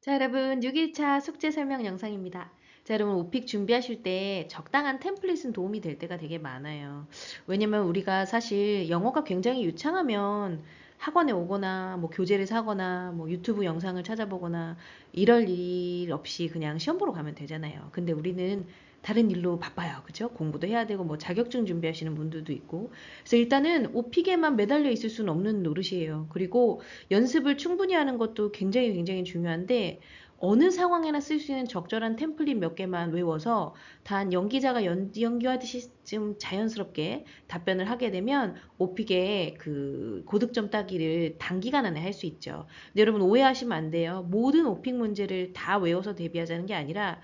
자, 여러분, 6일차 숙제 설명 영상입니다. 자, 여러분, 오픽 준비하실 때 적당한 템플릿은 도움이 될 때가 되게 많아요. 왜냐면 우리가 사실 영어가 굉장히 유창하면 학원에 오거나, 뭐 교재를 사거나, 뭐 유튜브 영상을 찾아보거나, 이럴 일 없이 그냥 시험 보러 가면 되잖아요. 근데 우리는 다른 일로 바빠요. 그죠? 공부도 해야 되고, 뭐 자격증 준비하시는 분들도 있고. 그래서 일단은 오픽에만 매달려 있을 수는 없는 노릇이에요. 그리고 연습을 충분히 하는 것도 굉장히 중요한데 어느 상황에나 쓸 수 있는 적절한 템플릿 몇 개만 외워서 단 연기자가 연기하듯이 좀 자연스럽게 답변을 하게 되면 오픽의 그 고득점 따기를 단기간 안에 할 수 있죠. 근데 여러분 오해하시면 안 돼요. 모든 오픽 문제를 다 외워서 대비하자는 게 아니라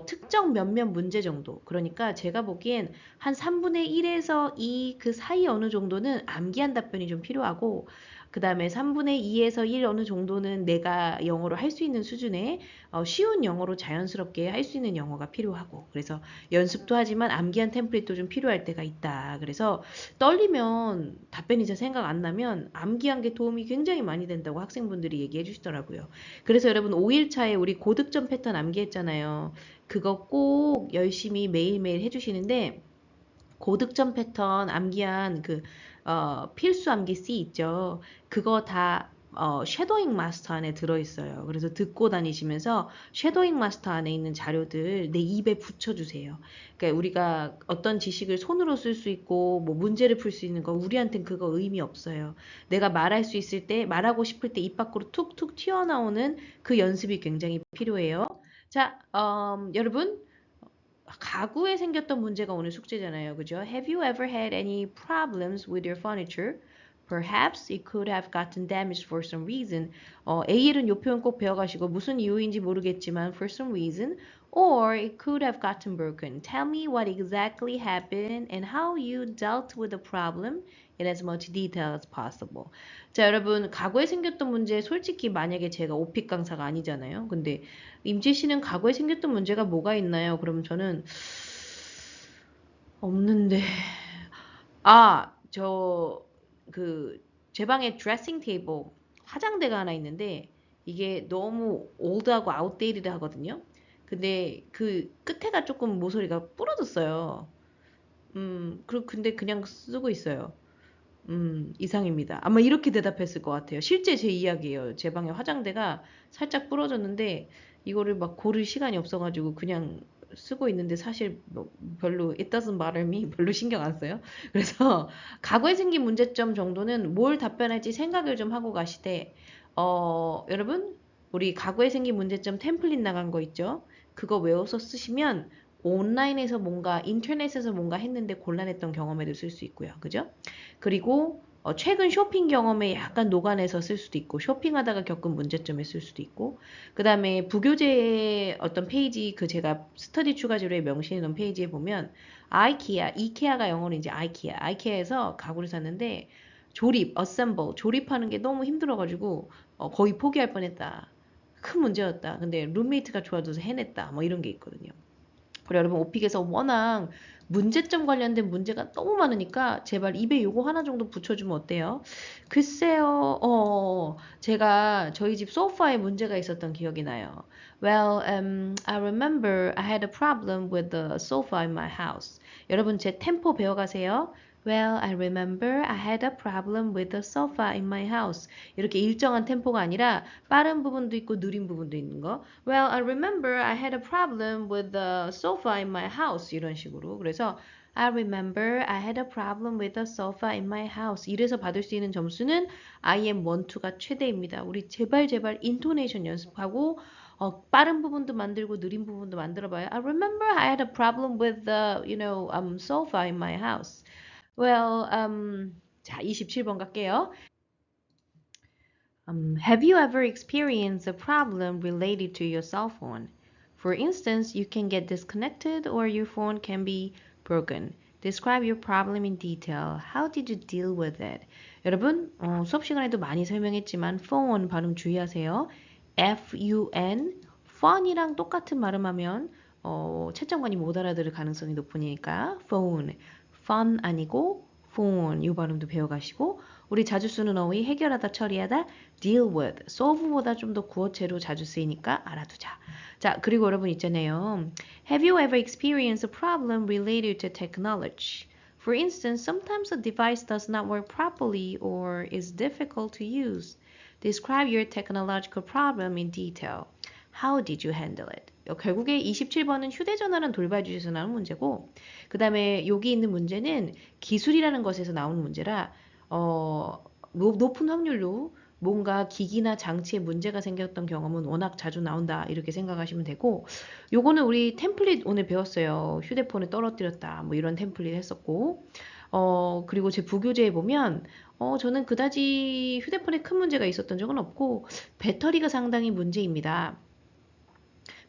특정 몇몇 문제 정도. 그러니까 제가 보기엔 한 3분의 1에서 2 그 사이 어느 정도는 암기한 답변이 좀 필요하고 그 다음에 3분의 2에서 1 어느 정도는 내가 영어로 할 수 있는 수준의 쉬운 영어로 자연스럽게 할 수 있는 영어가 필요하고 그래서 연습도 하지만 암기한 템플릿도 좀 필요할 때가 있다. 그래서 떨리면 답변이 잘 생각 안 나면 암기한 게 도움이 굉장히 많이 된다고 학생분들이 얘기해 주시더라고요. 그래서 여러분 5일차에 우리 고득점 패턴 암기했잖아요. 그거 꼭 열심히 매일매일 해주시는데 고득점 패턴 암기한 그 필수 암기 C 있죠. 그거 다 쉐도잉 마스터 안에 들어있어요. 그래서 듣고 다니시면서 쉐도잉 마스터 안에 있는 자료들 내 입에 붙여주세요. 그러니까 우리가 어떤 지식을 손으로 쓸 수 있고 뭐 문제를 풀 수 있는 거 우리한텐 그거 의미 없어요. 내가 말할 수 있을 때 말하고 싶을 때 입 밖으로 툭툭 튀어나오는 그 연습이 굉장히 필요해요. 자, 여러분 가구에 생겼던 문제가 오늘 숙제잖아요. 그죠? Have you ever had any problems with your furniture? Perhaps it could have gotten damaged for some reason. AL은 요 표현 꼭 배워가시고 무슨 이유인지 모르겠지만 for some reason or it could have gotten broken. Tell me what exactly happened and how you dealt with the problem in as much detail as possible. 자, 여러분, 과거에 생겼던 문제 솔직히 만약에 제가 오픽 강사가 아니잖아요. 근데 임지 씨는 과거에 생겼던 문제가 뭐가 있나요? 그러면 저는 없는데. 아, 제 방에 드레싱 테이블, 화장대가 하나 있는데 이게 너무 올드하고 아웃데이티드 하거든요. 근데 그 끝에가 조금 모서리가 부러졌어요. 근데 그냥 쓰고 있어요. 이상입니다. 아마 이렇게 대답했을 것 같아요. 실제 제 이야기예요. 제 방에 화장대가 살짝 부러졌는데 이거를 막 고를 시간이 없어가지고 그냥 쓰고 있는데 사실 뭐 별로 it doesn't bother me 별로 신경 안 써요. 그래서 과거에 생긴 문제점 정도는 뭘 답변할지 생각을 좀 하고 가시되 여러분 우리 과거에 생긴 문제점 템플릿 나간 거 있죠? 그거 외워서 쓰시면 온라인에서 뭔가 인터넷에서 뭔가 했는데 곤란했던 경험에도 쓸 수 있고요. 그죠? 그리고 최근 쇼핑 경험에 약간 녹아내서 쓸 수도 있고 쇼핑하다가 겪은 문제점에 쓸 수도 있고 그 다음에 부교재의 어떤 페이지 그 제가 스터디 추가 자료에 명시해 놓은 페이지에 보면 아이키아, 이케아가 영어로 이제 아이케아에서 가구를 샀는데 조립, assemble, 조립하는 게 너무 힘들어가지고 거의 포기할 뻔했다. 큰 문제였다. 근데 룸메이트가 좋아져서 해냈다. 뭐 이런 게 있거든요. 그리고 여러분 오픽에서 워낙 문제점 관련된 문제가 너무 많으니까 제발 입에 요거 하나 정도 붙여주면 어때요? 글쎄요, 제가 저희 집 소파에 문제가 있었던 기억이 나요. Well, I remember I had a problem with the sofa in my house. 여러분 제 템포 배워가세요. Well, I remember I had a problem with the sofa in my house. 이렇게 일정한 템포가 아니라 빠른 부분도 있고 느린 부분도 있는 거. Well, I remember I had a problem with the sofa in my house. 이런 식으로. 그래서 I remember I had a problem with the sofa in my house. 이래서 받을 수 있는 점수는 IM1, 2가 최대입니다. 우리 제발 인토네이션 연습하고 빠른 부분도 만들고 느린 부분도 만들어 봐요. I remember I had a problem with the, sofa in my house. Well, 자, 27번 갈게요. Have you ever experienced a problem related to your cell phone? For instance, you can get disconnected or your phone can be broken. Describe your problem in detail. How did you deal with it? 여러분, 수업 시간에도 많이 설명했지만 phone 발음 주의하세요. F-U-N, phone이랑 똑같은 발음하면 채점관이 못 알아들을 가능성이 높으니까 phone, fun 아니고 phone 이 발음도 배워가시고 우리 자주 쓰는 어휘 해결하다, 처리하다, deal with. solve보다 좀 더 구어체로 자주 쓰이니까 알아두자. 자, 그리고 여러분 있잖아요. Have you ever experienced a problem related to technology? For instance, sometimes a device does not work properly or is difficult to use. Describe your technological problem in detail. How did you handle it? 결국에 27번은 휴대전화는 돌봐주셔서 나오는 문제고, 그 다음에 여기 있는 문제는 기술이라는 것에서 나오는 문제라, 높은 확률로 뭔가 기기나 장치에 문제가 생겼던 경험은 워낙 자주 나온다 이렇게 생각하시면 되고, 요거는 우리 템플릿 오늘 배웠어요. 휴대폰에 떨어뜨렸다 뭐 이런 템플릿 했었고, 그리고 제 부교재에 보면 저는 그다지 휴대폰에 큰 문제가 있었던 적은 없고 배터리가 상당히 문제입니다.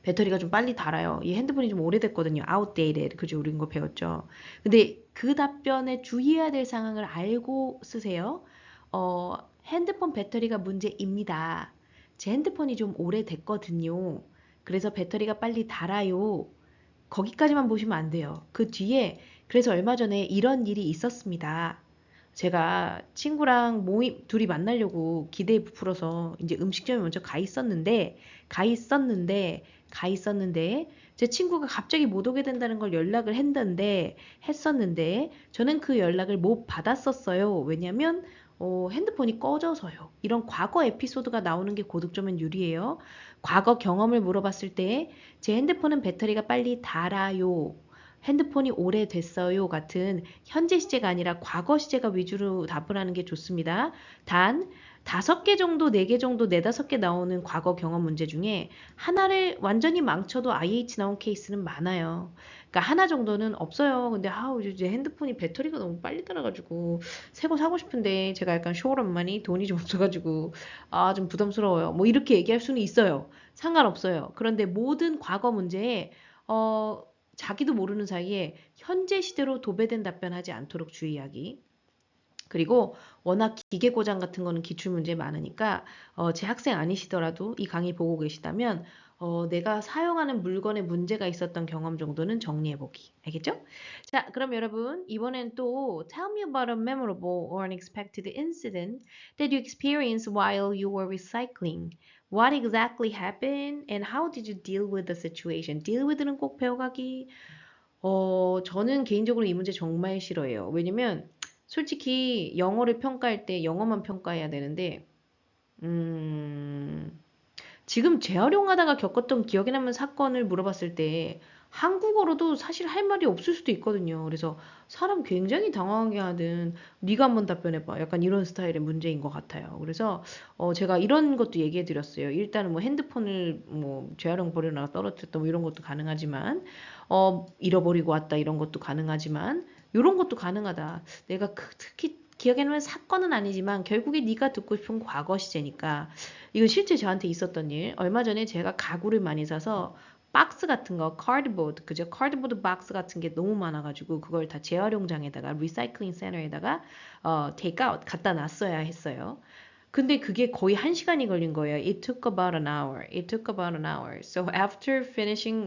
배터리가 좀 빨리 닳아요. 이 핸드폰이 좀 오래됐거든요. outdated. 그죠? 우리 이거 배웠죠. 근데 그 답변에 주의해야 될 상황을 알고 쓰세요. 핸드폰 배터리가 문제입니다. 제 핸드폰이 좀 오래됐거든요. 그래서 배터리가 빨리 닳아요. 거기까지만 보시면 안 돼요. 그 뒤에 그래서 얼마 전에 이런 일이 있었습니다. 제가 친구랑 모임 둘이 만나려고 기대에 부풀어서 이제 음식점에 먼저 가 있었는데 제 친구가 갑자기 못 오게 된다는 걸 연락을 했었는데 저는 그 연락을 못 받았었어요. 왜냐면 핸드폰이 꺼져서요. 이런 과거 에피소드가 나오는 게 고득점엔 유리해요. 과거 경험을 물어봤을 때 제 핸드폰은 배터리가 빨리 닳아요. 핸드폰이 오래됐어요 같은 현재 시제가 아니라 과거 시제가 위주로 답을 하는 게 좋습니다. 단 5개 정도, 4개 정도, 4, 5개 나오는 과거 경험 문제 중에 하나를 완전히 망쳐도 IH 나온 케이스는 많아요. 그러니까 하나 정도는 없어요. 근데 이제 핸드폰이 배터리가 너무 빨리 닳아가지고 새 거 사고 싶은데 제가 약간 쇼얼엄마니 돈이 좀 없어가지고 좀 부담스러워요. 뭐 이렇게 얘기할 수는 있어요. 상관없어요. 그런데 모든 과거 문제에 자기도 모르는 사이에 현재 시대로 도배된 답변하지 않도록 주의하기. 그리고 워낙 기계 고장 같은 거는 기출문제 많으니까 제 학생 아니시더라도 이 강의 보고 계시다면 내가 사용하는 물건에 문제가 있었던 경험 정도는 정리해보기. 알겠죠? 자, 그럼 여러분 이번엔 또 Tell me about a memorable or unexpected incident that you experienced while you were recycling. What exactly happened and how did you deal with the situation? deal with는 꼭 배워가기. 저는 개인적으로 이 문제 정말 싫어해요. 왜냐면 솔직히 영어를 평가할 때 영어만 평가해야 되는데, 지금 재활용하다가 겪었던 기억에 남는 사건을 물어봤을 때 한국어로도 사실 할 말이 없을 수도 있거든요. 그래서 사람 굉장히 당황하게 하는 네가 한번 답변해봐. 약간 이런 스타일의 문제인 것 같아요. 그래서 제가 이런 것도 얘기해 드렸어요. 일단은 뭐 핸드폰을 뭐 재활용 버리거나 떨어뜨렸다 뭐 이런 것도 가능하지만 잃어버리고 왔다 이런 것도 가능하지만 이런 것도 가능하다. 내가 특히 기억에 남는 사건은 아니지만 결국에 네가 듣고 싶은 과거 시제니까 이건 실제 저한테 있었던 일. 얼마 전에 제가 가구를 많이 사서 박스 같은 거, 카드보드, 그죠? 카드보드 박스 같은 게 너무 많아가지고 그걸 다 재활용장에다가 리사이클링 센터에다가 테이크아웃 갖다 놨어야 했어요. 근데 그게 거의 1시간이 걸린 거예요. It took about an hour. It took about an hour. So after finishing,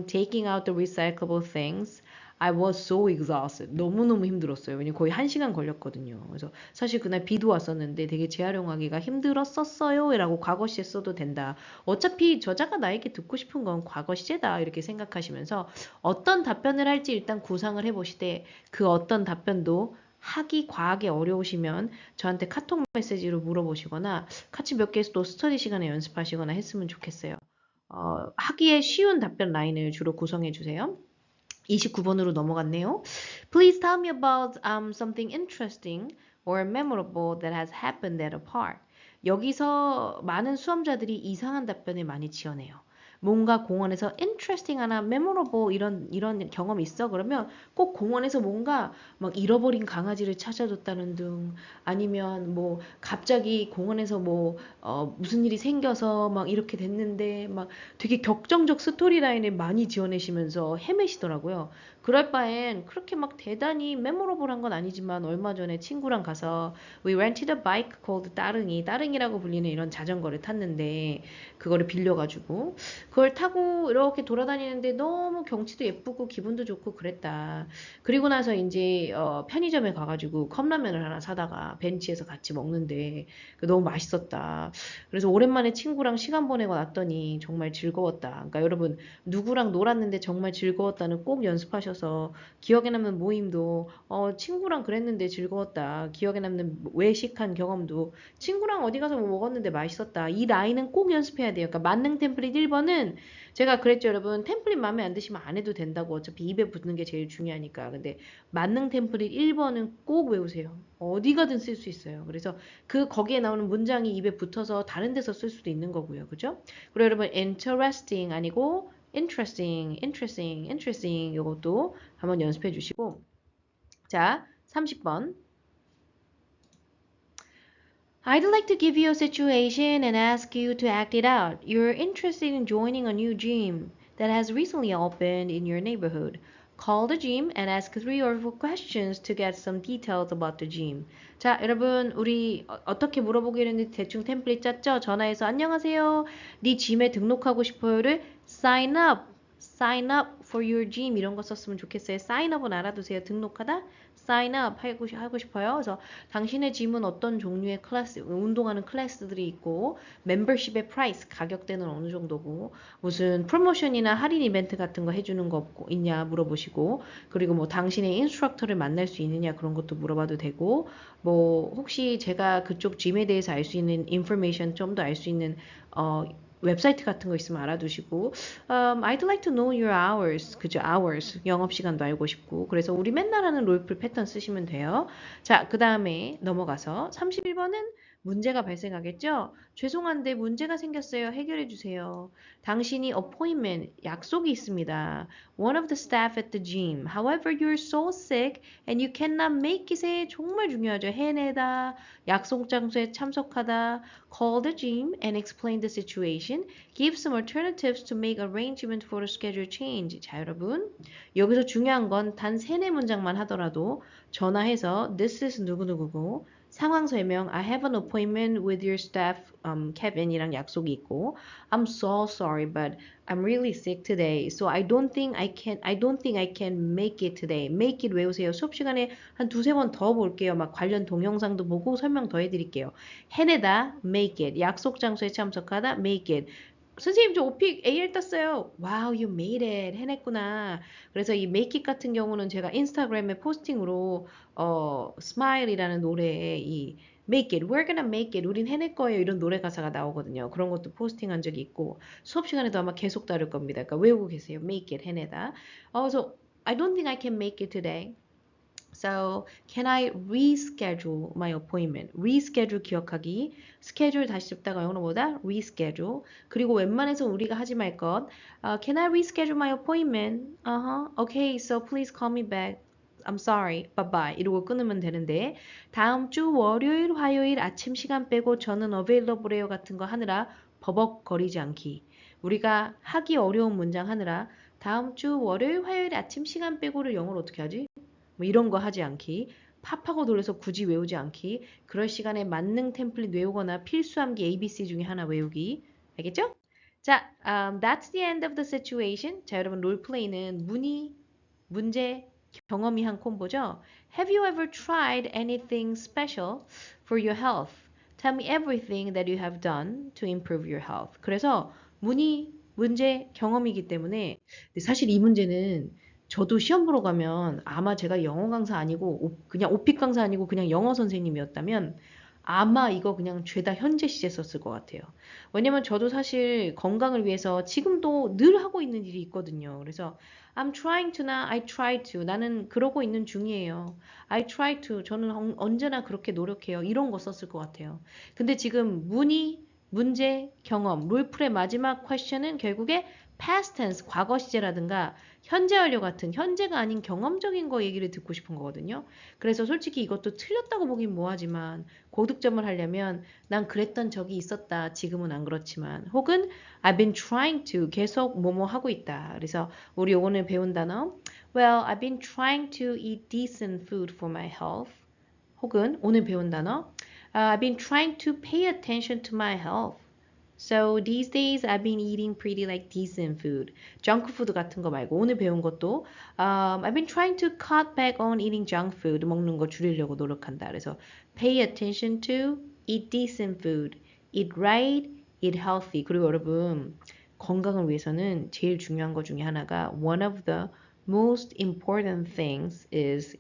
taking out the recyclable things, I was so exhausted. 너무너무 힘들었어요. 왜냐면 거의 1시간 걸렸거든요. 그래서 사실 그날 비도 왔었는데 되게 재활용하기가 힘들었었어요. 라고 과거 시제 써도 된다. 어차피 저자가 나에게 듣고 싶은 건 과거 시제다. 이렇게 생각하시면서 어떤 답변을 할지 일단 구상을 해보시되 그 어떤 답변도 하기 과하게 어려우시면 저한테 카톡 메시지로 물어보시거나 같이 몇 개 또 스터디 시간에 연습하시거나 했으면 좋겠어요. 하기에 쉬운 답변 라인을 주로 구성해 주세요. 29번으로 넘어갔네요. Please tell me about something interesting or memorable that has happened at a park. 여기서 많은 수험자들이 이상한 답변을 많이 지어내요. 뭔가 공원에서 interesting 하나 memorable 이런 경험이 있어 그러면 꼭 공원에서 뭔가 막 잃어버린 강아지를 찾아줬다는 등 아니면 뭐 갑자기 공원에서 뭐 무슨 일이 생겨서 막 이렇게 됐는데 막 되게 격정적 스토리라인을 많이 지어내시면서 헤매시더라고요. 그럴 바엔 그렇게 막 대단히 메모러블한 건 아니지만 얼마 전에 친구랑 가서 we rented a bike called 따릉이라고 불리는 이런 자전거를 탔는데 그거를 빌려가지고 그걸 타고 이렇게 돌아다니는데 너무 경치도 예쁘고 기분도 좋고 그랬다. 그리고 나서 이제 편의점에 가가지고 컵라면을 하나 사다가 벤치에서 같이 먹는데 너무 맛있었다. 그래서 오랜만에 친구랑 시간 보내고 났더니 정말 즐거웠다. 그러니까 여러분 누구랑 놀았는데 정말 즐거웠다는 꼭 연습하셔서 기억에 남는 모임도 친구랑 그랬는데 즐거웠다. 기억에 남는 외식한 경험도 친구랑 어디 가서 뭐 먹었는데 맛있었다. 이 라인은 꼭 연습해야 돼요. 그러니까 만능 템플릿 1번은 제가 그랬죠, 여러분. 템플릿 마음에 안 드시면 안 해도 된다고. 어차피 입에 붙는 게 제일 중요하니까. 근데 만능 템플릿 1번은 꼭 외우세요. 어디 가든 쓸 수 있어요. 그래서 거기에 나오는 문장이 입에 붙어서 다른 데서 쓸 수도 있는 거고요. 그죠? 그리고 여러분 interesting 아니고 interesting 요것도 한번 연습해 주시고 자 30번 I'd like to give you a situation and ask you to act it out. You're interested in joining a new gym that has recently opened in your neighborhood. Call the gym and ask 3 or 4 questions to get some details about the gym. 자, 여러분, 우리 어떻게 물어보기로 했는데 대충 템플릿 짰죠? 전화해서 안녕하세요. 네 짐에 등록하고 싶어요를 sign up for your gym 이런 거 썼으면 좋겠어요. sign up은 알아두세요. 등록하다. sign up 하고 싶어요. 그래서 당신의 짐은 어떤 종류의 클래스, 운동하는 클래스들이 있고, 멤버십의 프라이스, 가격대는 어느 정도고, 무슨 프로모션이나 할인 이벤트 같은 거 해주는 거 있냐 물어보시고, 그리고 뭐 당신의 인스트럭터를 만날 수 있느냐 그런 것도 물어봐도 되고, 뭐 혹시 제가 그쪽 짐에 대해서 알 수 있는 인포메이션 좀 더 알 수 있는 웹사이트 같은 거 있으면 알아두시고 I'd like to know your hours. 그죠? hours. 영업시간도 알고 싶고. 그래서 우리 맨날 하는 롤플 패턴 쓰시면 돼요. 자, 그 다음에 넘어가서 31번은 문제가 발생하겠죠? 죄송한데 문제가 생겼어요. 해결해 주세요. 당신이 appointment, 약속이 있습니다. One of the staff at the gym. However, you're so sick and you cannot make it에 정말 중요하죠. 해내다, 약속 장소에 참석하다, call the gym and explain the situation. Give some alternatives to make arrangement for a schedule change. 자, 여러분. 여기서 중요한 건 단 3-4문장만 하더라도 전화해서 this is 누구누구고 상황 설명 I have an appointment with your staff Kevin이랑 약속이 있고 I'm so sorry but I'm really sick today. So I don't think I can make it today. make it 외우세요. 수업 시간에 한 2-3번 더 볼게요. 막 관련 동영상도 보고 설명 더 해드릴게요. 해내다, make it. 약속 장소에 참석하다, make it. 선생님 저 오픽 AL 땄어요. Wow, you made it. 해냈구나. 그래서 이 make it 같은 경우는 제가 인스타그램에 포스팅으로 Smile이라는 노래에 이 make it, we're gonna make it, 우린 해낼 거예요. 이런 노래 가사가 나오거든요. 그런 것도 포스팅한 적이 있고 수업 시간에도 아마 계속 다룰 겁니다. 그러니까 외우고 계세요. make it, 해내다. 그래서 I don't think I can make it today. So, can I reschedule my appointment? reschedule 기억하기. schedule 다시 잡다가 영어로 뭐다? reschedule. 그리고 웬만해서 우리가 하지 말 것. Can I reschedule my appointment? Okay, so please call me back. I'm sorry. Bye bye. 이러고 끊으면 되는데 다음 주 월요일, 화요일 아침 시간 빼고 저는 available해요 같은 거 하느라 버벅거리지 않기. 우리가 하기 어려운 문장 하느라 다음 주 월요일, 화요일 아침 시간 빼고를 영어로 어떻게 하지? 뭐 이런 거 하지 않기, 팝하고 돌려서 굳이 외우지 않기, 그럴 시간에 만능 템플릿 외우거나 필수 암기 ABC 중에 하나 외우기. 알겠죠? 자, that's the end of the situation. 자, 여러분 롤플레이는 문제, 경험이 한 콤보죠. Have you ever tried anything special for your health? Tell me everything that you have done to improve your health. 그래서 문제, 경험이기 때문에 근데 사실 이 문제는 저도 시험 보러 가면 아마 제가 영어 강사 아니고 그냥 오픽 강사 아니고 그냥 영어 선생님이었다면 아마 이거 그냥 죄다 현재 시제 썼을 것 같아요. 왜냐면 저도 사실 건강을 위해서 지금도 늘 하고 있는 일이 있거든요. 그래서 I'm trying to나 I try to 나는 그러고 있는 중이에요. I try to 저는 언제나 그렇게 노력해요. 이런 거 썼을 것 같아요. 근데 지금 문제, 경험, 롤플의 마지막 퀘션은 결국에 past tense, 과거 시제라든가 현재 완료 같은 현재가 아닌 경험적인 거 얘기를 듣고 싶은 거거든요. 그래서 솔직히 이것도 틀렸다고 보긴 뭐하지만 고득점을 하려면 난 그랬던 적이 있었다. 지금은 안 그렇지만 혹은 I've been trying to 계속 뭐뭐 하고 있다. 그래서 우리 오늘 배운 단어 Well, I've been trying to eat decent food for my health. 혹은 오늘 배운 단어 I've been trying to pay attention to my health. So these days I've been eating pretty like decent food. junk food 같은 거 말고 오늘 배운 것도 I've been trying to cut back on eating junk food. 먹는 거 줄이려고 노력한다. 그래서 pay attention to, eat decent food, eat right, eat healthy. 그리고 여러분 건강을 위해서는 제일 중요한 것 중에 하나가 one of the most important things is,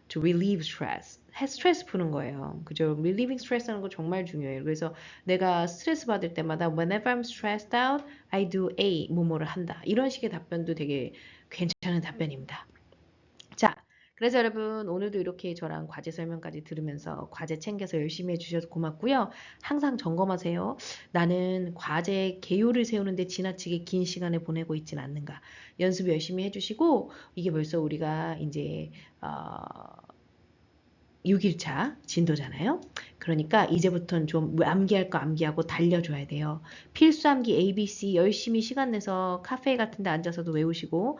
to relieve stress. 스트레스 푸는 거예요. 그죠? relieving stress 하는 거 정말 중요해요. 그래서 내가 스트레스 받을 때마다 whenever I'm stressed out, I do A, 뭐뭐를 한다. 이런 식의 답변도 되게 괜찮은 답변입니다. 자, 그래서 여러분 오늘도 이렇게 저랑 과제 설명까지 들으면서 과제 챙겨서 열심히 해주셔서 고맙고요. 항상 점검하세요. 나는 과제 개요를 세우는데 지나치게 긴 시간을 보내고 있진 않는가. 연습 열심히 해주시고 이게 벌써 우리가 이제 6일차 진도잖아요. 그러니까 이제부터는 좀 암기할 거 암기하고 달려줘야 돼요. 필수 암기 ABC 열심히 시간 내서 카페 같은 데 앉아서도 외우시고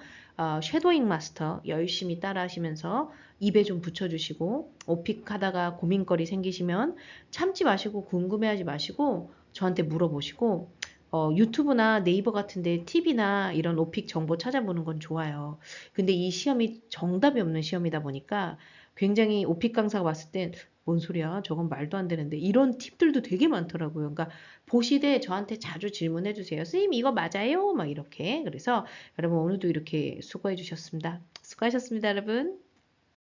섀도잉 마스터 열심히 따라 하시면서 입에 좀 붙여주시고 오픽 하다가 고민거리 생기시면 참지 마시고 궁금해하지 마시고 저한테 물어보시고 유튜브나 네이버 같은데 팁이나 이런 오픽 정보 찾아보는 건 좋아요. 근데 이 시험이 정답이 없는 시험이다 보니까 굉장히 오픽 강사가 봤을 땐 뭔 소리야? 저건 말도 안 되는데 이런 팁들도 되게 많더라고요. 그러니까 보시되 저한테 자주 질문해 주세요. 선생님 이거 맞아요? 막 이렇게. 그래서 여러분 오늘도 이렇게 수고해 주셨습니다. 수고하셨습니다, 여러분.